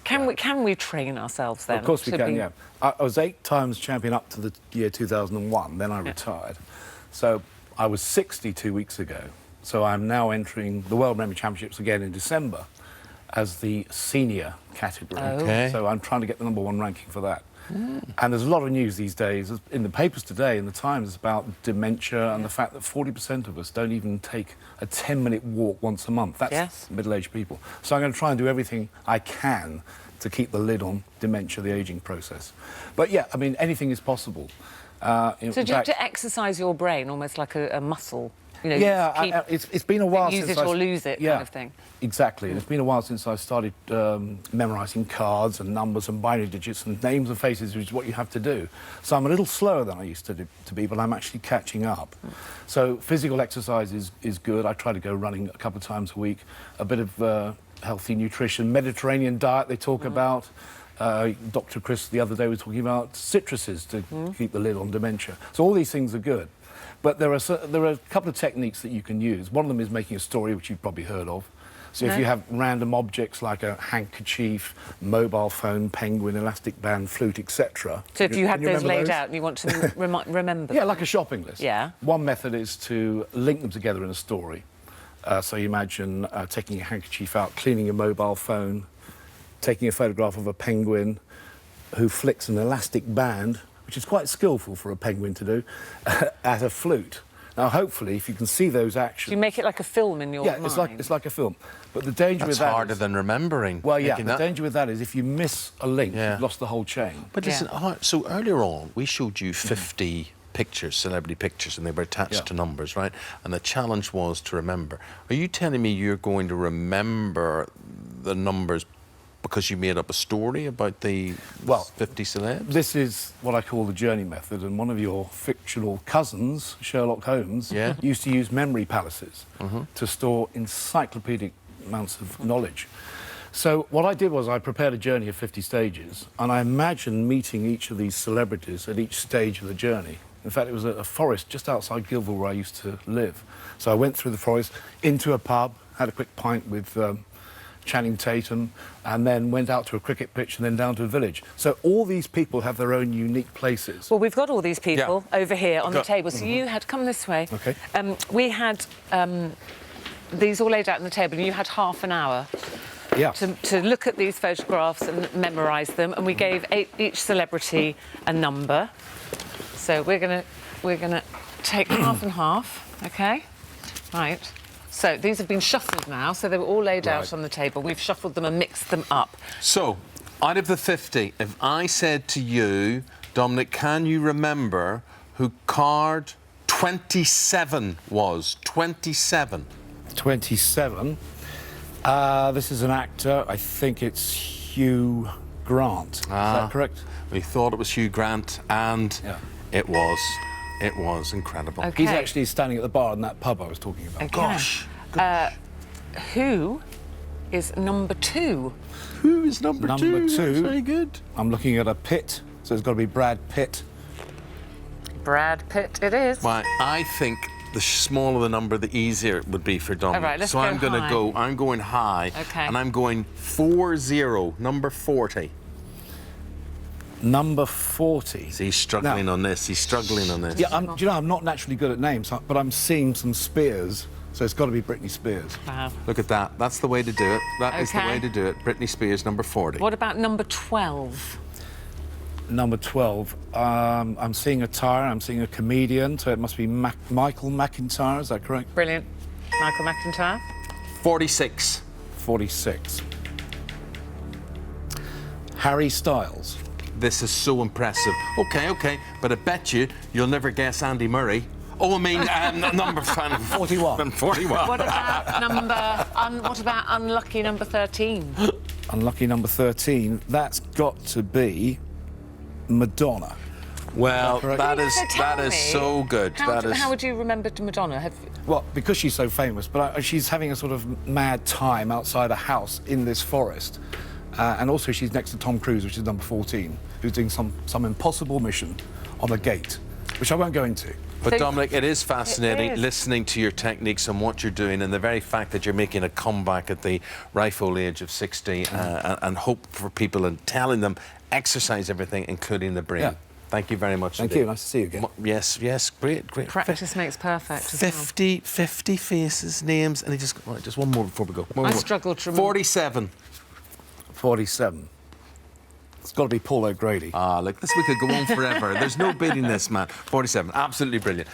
Can we train ourselves then? Of course we can, yeah. I was 8 times champion up to the year 2001, then I retired. So I was 60 2 weeks ago. So I'm now entering the World Memory Championships again in December as the senior category. Okay. So I'm trying to get the #1 ranking for that. And there's a lot of news these days in the papers today, in the Times, about dementia and the fact that 40% of us don't even take a 10-minute walk once a month. That's middle-aged people. So I'm going to try and do everything I can to keep the lid on dementia, the ageing process. But yeah, I mean, anything is possible. So do you have to exercise your brain almost like a muscle? You know, yeah, it's been a while since use it or lose it kind of thing. Exactly. And it's been a while since I started memorising cards and numbers and binary digits and names and faces, which is what you have to do. So I'm a little slower than I used to be, but I'm actually catching up. So physical exercise is good. I try to go running a couple of times a week. A bit of healthy nutrition, Mediterranean diet they talk about. Dr. Chris the other day was talking about citruses to keep the lid on dementia. So all these things are good. But there are a couple of techniques that you can use. One of them is making a story, which you've probably heard of. So if you have random objects like a handkerchief, mobile phone, penguin, elastic band, flute, etc. So if you have those laid out and you want to remember them. Yeah, like a shopping list. Yeah. One method is to link them together in a story. So you imagine taking a handkerchief out, cleaning your mobile phone, taking a photograph of a penguin who flicks an elastic band, which is quite skillful for a penguin to do, at a flute. Now, hopefully, if you can see those actions... You make it like a film in your mind. Yeah, it's like a film. But the danger with that That's harder than remembering. Well, yeah, the danger with that is if you miss a link, you've lost the whole chain. But listen, so earlier on, we showed you 50 pictures, celebrity pictures, and they were attached to numbers, right? And the challenge was to remember. Are you telling me you're going to remember the numbers because you made up a story about the 50 celebs? This is what I call the journey method, and one of your fictional cousins, Sherlock Holmes, used to use memory palaces to store encyclopedic amounts of knowledge. So what I did was I prepared a journey of 50 stages, and I imagined meeting each of these celebrities at each stage of the journey. In fact, it was a forest just outside Guildford where I used to live. So I went through the forest, into a pub, had a quick pint with Channing Tatum, and then went out to a cricket pitch and then down to a village. So all these people have their own unique places. Well, we've got all these people over here on the table. So you had come this way. Okay. We had these all laid out on the table, and you had half an hour to look at these photographs and memorise them. And we gave each celebrity a number. So we're gonna take half and half. Okay. Right. So these have been shuffled now, so they were all laid out on the table. We've shuffled them and mixed them up. So, out of the 50, if I said to you, Dominic, can you remember who card 27 was? 27. 27. This is an actor. I think it's Hugh Grant. Is that correct? We thought it was Hugh Grant, and it was. It was incredible. Okay. He's actually standing at the bar in that pub I was talking about. Okay. Gosh. Who is number 2? Who is number 2? Number 2. That's very good. I'm looking at a Pitt, so it's got to be Brad Pitt. Brad Pitt it is. Well, I think the smaller the number, the easier it would be for Dominic. All right, let's so go I'm going to go. I'm going high. Okay. And I'm going 40. Number 40. Number 40. So he's struggling on this. He's struggling on this. Yeah, do you know, I'm not naturally good at names, but I'm seeing some Spears, so it's got to be Britney Spears. Wow. Look at that. That's the way to do it. That is the way to do it. Britney Spears, number 40. What about number 12? Number 12. I'm seeing a tire, I'm seeing a comedian, so it must be Michael McIntyre, is that correct? Brilliant. Michael McIntyre? 46. 46. Harry Styles. This is so impressive. OK, but I bet you'll never guess Andy Murray. Oh, I mean, number 41. 41. What about unlucky number 13? Unlucky number 13. That's got to be Madonna. Well, that is so good. How would you remember Madonna? Well, because she's so famous, but she's having a sort of mad time outside a house in this forest. And also she's next to Tom Cruise, which is number 14, who's doing some impossible mission on a gate. which I won't go into. But So- Dominic, it is fascinating It is. listening to your techniques and what you're doing, and the very fact that you're making a comeback at the ripe old age of 60 and hope for people and telling them exercise everything, including the brain. Yeah. Thank you very much. Thank indeed. you. Nice to see you again. Yes, great. Practice makes perfect as well. 50 faces, names, and right, just one more before we go. One I more. struggled to remember. 47. 47. It's got to be Paul O'Grady. Ah, look, we could go on forever. There's no beating this, man. 47, absolutely brilliant.